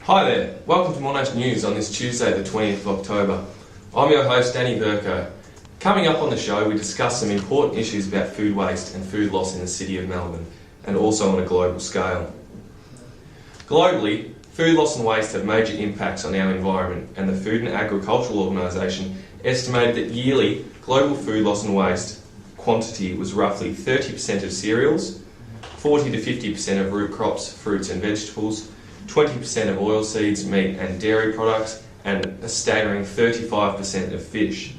Hi there, welcome to Monash News on this Tuesday the 20th of October. I'm your host Danny Verco. Coming up on the show we discuss some important issues about food waste and food loss in the City of Melbourne and also on a global scale. Globally, food loss and waste have major impacts on our environment, and the Food and Agricultural Organisation estimated that yearly global food loss and waste quantity was roughly 30% of cereals, 40 to 50% of root crops, fruits and vegetables, 20% of oilseeds, meat and dairy products, and a staggering 35% of fish.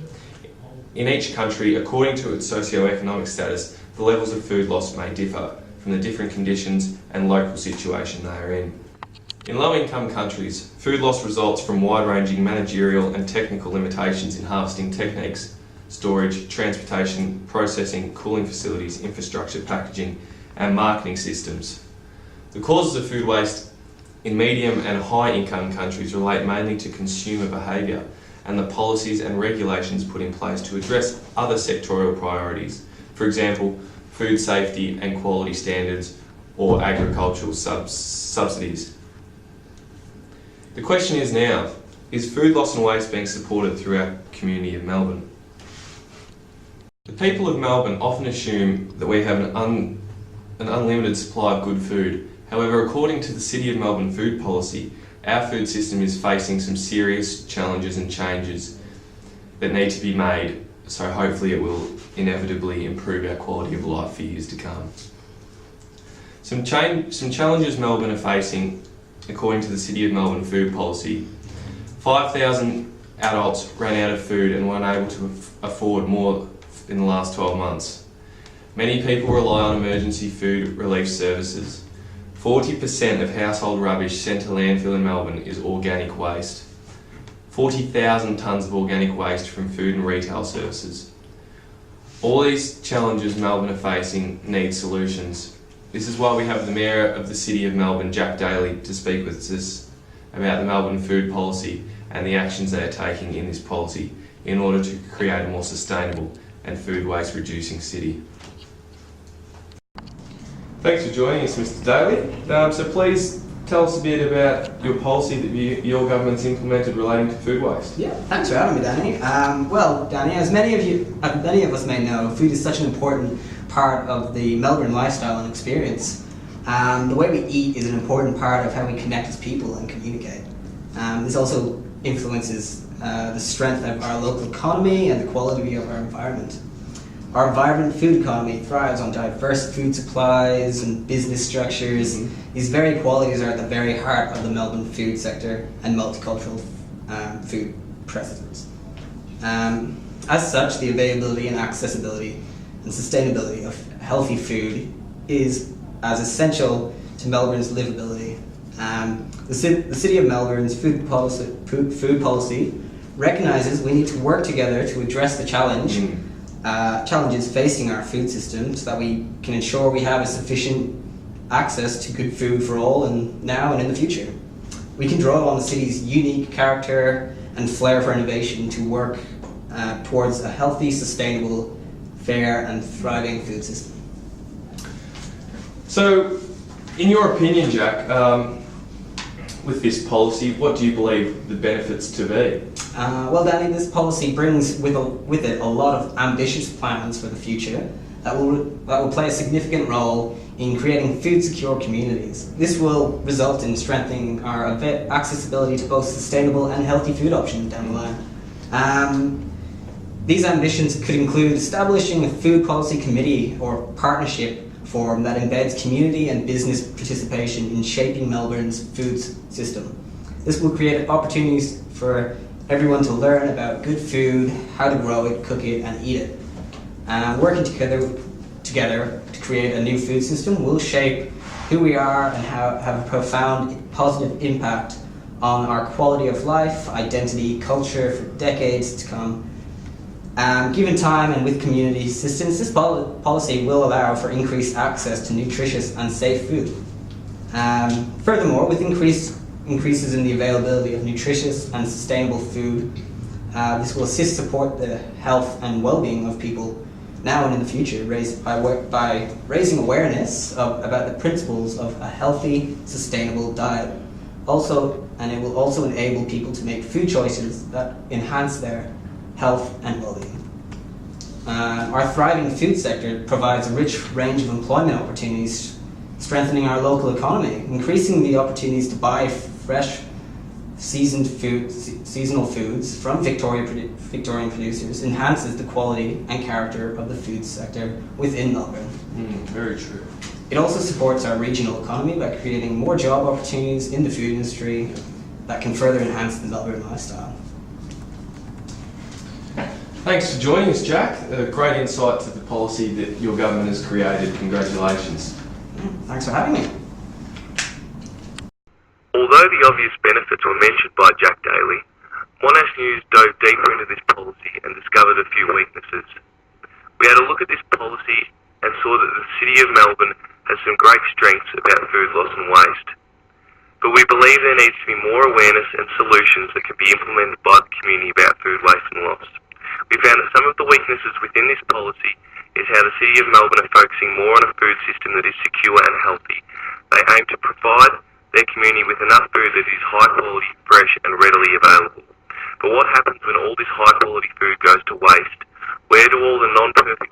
In each country, according to its socio-economic status, the levels of food loss may differ from the different conditions and local situation they are in. In low-income countries, food loss results from wide-ranging managerial and technical limitations in harvesting techniques, storage, transportation, processing, cooling facilities, infrastructure, packaging, and marketing systems. The causes of food waste in medium and high income countries relate mainly to consumer behaviour and the policies and regulations put in place to address other sectorial priorities, for example, food safety and quality standards or agricultural subsidies. The question is now, is food loss and waste being supported through our community of Melbourne? The people of Melbourne often assume that we have an unlimited supply of good food. However, according to the City of Melbourne food policy, our food system is facing some serious challenges and changes that need to be made, so hopefully it will inevitably improve our quality of life for years to come. Some challenges Melbourne are facing, according to the City of Melbourne food policy: 5,000 adults ran out of food and weren't able to afford more in the last 12 months. Many people rely on emergency food relief services. 40% of household rubbish sent to landfill in Melbourne is organic waste. 40,000 tonnes of organic waste from food and retail services. All these challenges Melbourne are facing need solutions. This is why we have the Mayor of the City of Melbourne, Jack Daly, to speak with us about the Melbourne food policy and the actions they are taking in this policy in order to create a more sustainable and food waste reducing city. Thanks for joining us, Mr. Daly. So please tell us a bit about your policy that your government's implemented relating to food waste. Yeah, thanks for having me, Danny. Well, Danny, as many of us may know, food is such an important part of the Melbourne lifestyle and experience. The way we eat is an important part of how we connect as people and communicate. This also influences the strength of our local economy and the quality of our environment. Our vibrant food economy thrives on diverse food supplies and business structures. These very qualities are at the very heart of the Melbourne food sector and multicultural food presence. As such, the availability and accessibility and sustainability of healthy food is as essential to Melbourne's livability. The City of Melbourne's food policy recognises we need to work together to address the challenges facing our food system so that we can ensure we have a sufficient access to good food for all, and now and in the future. We can draw on the city's unique character and flair for innovation to work towards a healthy, sustainable, fair and thriving food system. So, in your opinion, Jack, with this policy, what do you believe the benefits to be? Well, Danny, this policy brings with it a lot of ambitious plans for the future that will play a significant role in creating food-secure communities. This will result in strengthening our accessibility to both sustainable and healthy food options down the line. These ambitions could include establishing a food policy committee or partnership forum that embeds community and business participation in shaping Melbourne's food system. This will create opportunities for everyone to learn about good food, how to grow it, cook it and eat it. Working together to create a new food system will shape who we are and have a profound positive impact on our quality of life, identity, culture for decades to come. Given time and with community assistance, this policy will allow for increased access to nutritious and safe food. Furthermore, with increases in the availability of nutritious and sustainable food, this will support the health and well-being of people now and in the future, by raising awareness about the principles of a healthy, sustainable diet. Also, and it will also enable people to make food choices that enhance their health and well-being. Our thriving food sector provides a rich range of employment opportunities, strengthening our local economy. Increasing the opportunities to buy fresh, seasonal foods from Victorian producers enhances the quality and character of the food sector within Melbourne. Very true. It also supports our regional economy by creating more job opportunities in the food industry that can further enhance the Melbourne lifestyle. Thanks for joining us, Jack. A great insight to the policy that your government has created. Congratulations. Thanks for having me. Although the obvious benefits were mentioned by Jack Daly, Monash News dove deeper into this policy and discovered a few weaknesses. We had a look at this policy and saw that the City of Melbourne has some great strengths about food loss and waste. But we believe there needs to be more awareness and solutions that can be implemented by the community about food waste and loss. We found that some of the weaknesses within this policy is how the City of Melbourne are focusing more on a food system that is secure and healthy. They aim to provide their community with enough food that is high quality, fresh and readily available. But what happens when all this high quality food goes to waste? Where do all the non-perfect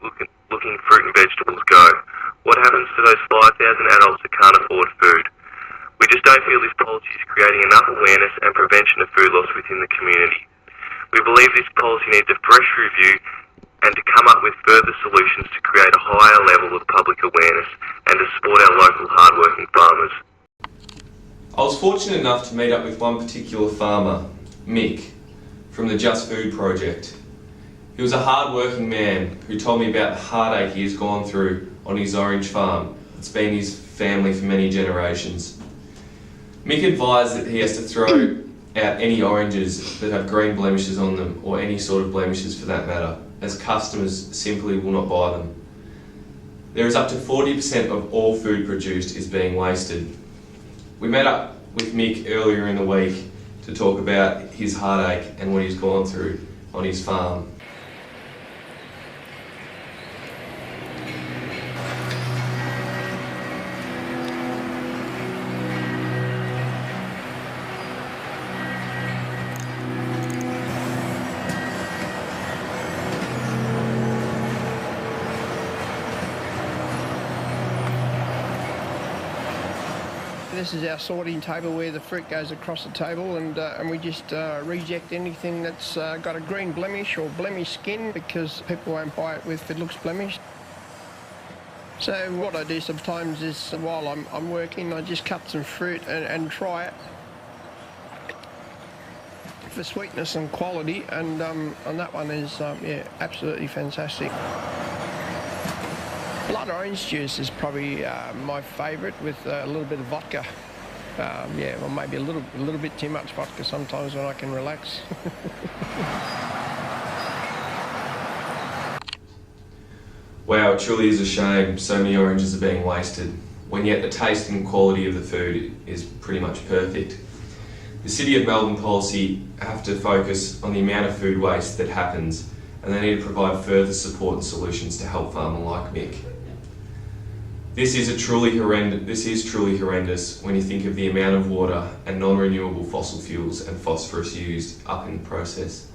looking fruit and vegetables go? What happens to those 5,000 adults that can't afford food? We just don't feel this policy is creating enough awareness and prevention of food loss within the community. We believe this policy needs a fresh review and to come up with further solutions to create a higher level of public awareness and to support our local hard-working farmers. I was fortunate enough to meet up with one particular farmer, Mick, from the Just Food project. He was a hard-working man who told me about the heartache he has gone through on his orange farm. It's been his family for many generations. Mick advised that he has to throw out any oranges that have green blemishes on them, or any sort of blemishes for that matter, as customers simply will not buy them. There is up to 40% of all food produced is being wasted. We met up with Mick earlier in the week to talk about his heartache and what he's gone through on his farm. This is our sorting table where the fruit goes across the table, and we just reject anything that's got a green blemish or blemished skin, because people won't buy it if it looks blemished. So what I do sometimes is, while I'm working, I just cut some fruit and try it for sweetness and quality, and that one is yeah, absolutely fantastic. Blood orange juice is probably my favourite, with a little bit of vodka. Yeah, or maybe a little bit too much vodka sometimes when I can relax. Wow, it truly is a shame so many oranges are being wasted, when yet the taste and quality of the food is pretty much perfect. The City of Melbourne policy have to focus on the amount of food waste that happens, and they need to provide further support and solutions to help farmers like Mick. This is truly horrendous when you think of the amount of water and non-renewable fossil fuels and phosphorus used up in the process.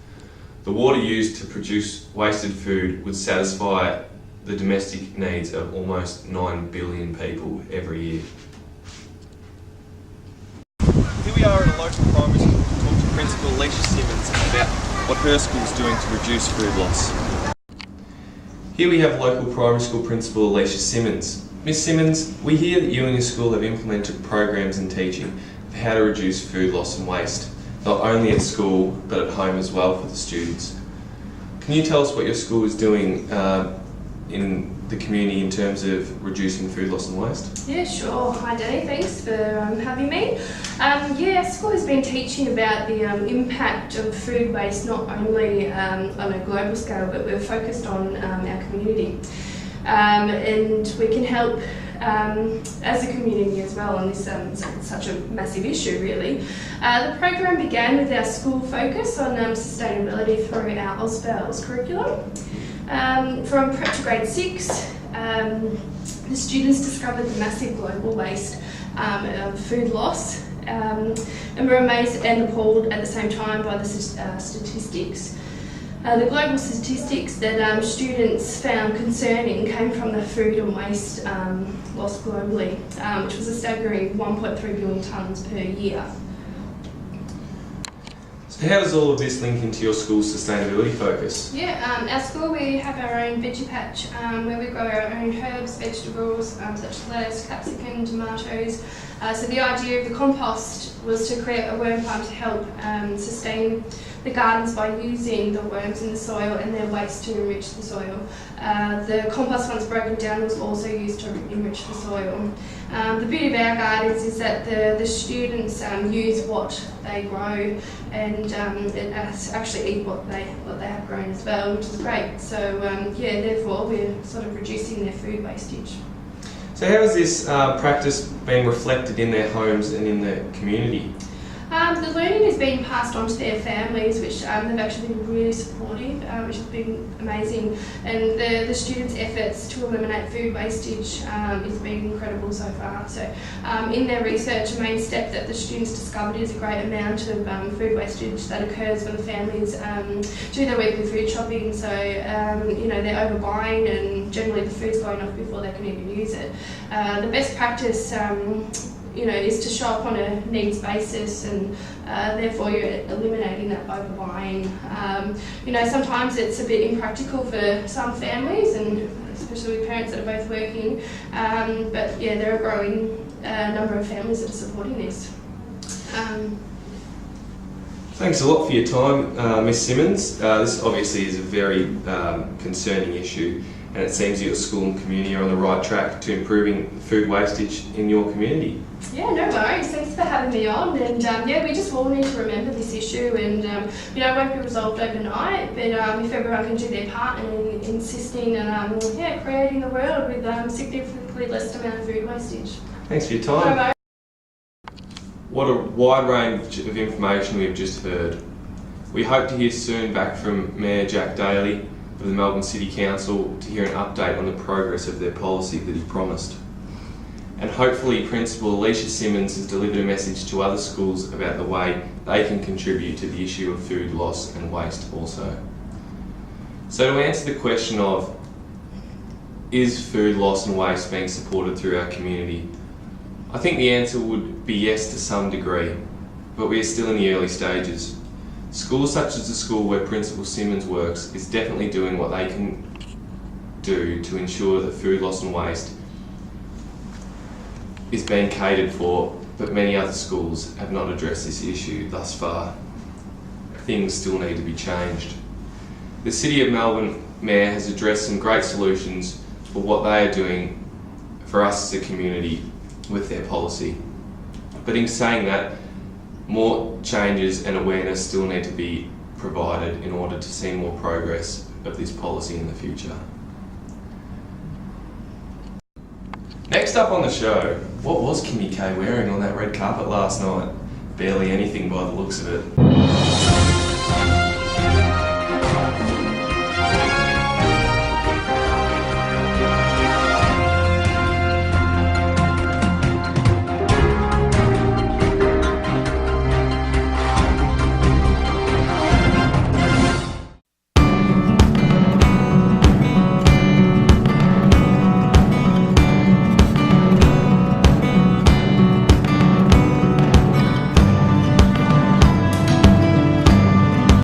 The water used to produce wasted food would satisfy the domestic needs of almost 9 billion people every year. Here we are at a local primary school to talk to Principal Alicia Simmons about what her school is doing to reduce food loss. Here we have local primary school principal Alicia Simmons. Miss Simmons, we hear that you and your school have implemented programs and teaching for how to reduce food loss and waste, not only at school but at home as well for the students. Can you tell us what your school is doing in the community in terms of reducing food loss and waste? Yeah, sure. Hi Danny, thanks for having me. Yeah, our school has been teaching about the impact of food waste, not only on a global scale, but we're focused on our community. And we can help as a community as well on this such a massive issue, really. The program began with our school focus on sustainability through our AusVals curriculum. From prep to grade 6, the students discovered the massive global waste of food loss and we're amazed and appalled at the same time by the statistics. The global statistics that students found concerning came from the food and waste loss globally, which was a staggering 1.3 billion tonnes per year. So how does all of this link into your school's sustainability focus? Yeah, our school, we have our own veggie patch where we grow our own herbs, vegetables such as lettuce, capsicum, tomatoes. So the idea of the compost was to create a worm farm to help sustain the gardens by using the worms in the soil and their waste to enrich the soil. The compost, once broken down, was also used to enrich the soil. The beauty of our gardens is that the students use what they grow and actually eat what they have grown as well, which is great. So yeah, therefore we're sort of reducing their food wastage. So how has this practice been reflected in their homes and in the community? The learning is being passed on to their families, which they've actually been really supportive, which has been amazing. And the students' efforts to eliminate food wastage has been incredible so far. So in their research, a main step that the students discovered is a great amount of food wastage that occurs when the families do their weekly food shopping. So you know, they're overbuying and generally the food's going off before they can even use it. The best practice you know, is to shop on a needs basis, and therefore you're eliminating that overbuying. You know, sometimes it's a bit impractical for some families, and especially with parents that are both working. But yeah, there are a growing number of families that are supporting this. Thanks a lot for your time, Ms Simmons. This obviously is a very concerning issue, and it seems your school and community are on the right track to improving food wastage in your community. Yeah, no worries. Thanks for having me on. And yeah, we just all need to remember this issue, and you know, it won't be resolved overnight. But if everyone can do their part in insisting and yeah, creating a world with significantly less amount of food wastage. Thanks for your time. Bye-bye. What a wide range of information we have just heard. We hope to hear soon back from Mayor Jack Daly of the Melbourne City Council to hear an update on the progress of their policy that he promised. And hopefully Principal Alicia Simmons has delivered a message to other schools about the way they can contribute to the issue of food loss and waste also. So to answer the question of, is food loss and waste being supported through our community? I think the answer would be yes to some degree, but we are still in the early stages. Schools such as the school where Principal Simmons works is definitely doing what they can do to ensure that food loss and waste is being catered for, but many other schools have not addressed this issue thus far. Things still need to be changed. The City of Melbourne Mayor has addressed some great solutions for what they are doing for us as a community with their policy. But in saying that, more changes and awareness still need to be provided in order to see more progress of this policy in the future. Next up on the show, what was Kimmy K wearing on that red carpet last night? Barely anything by the looks of it.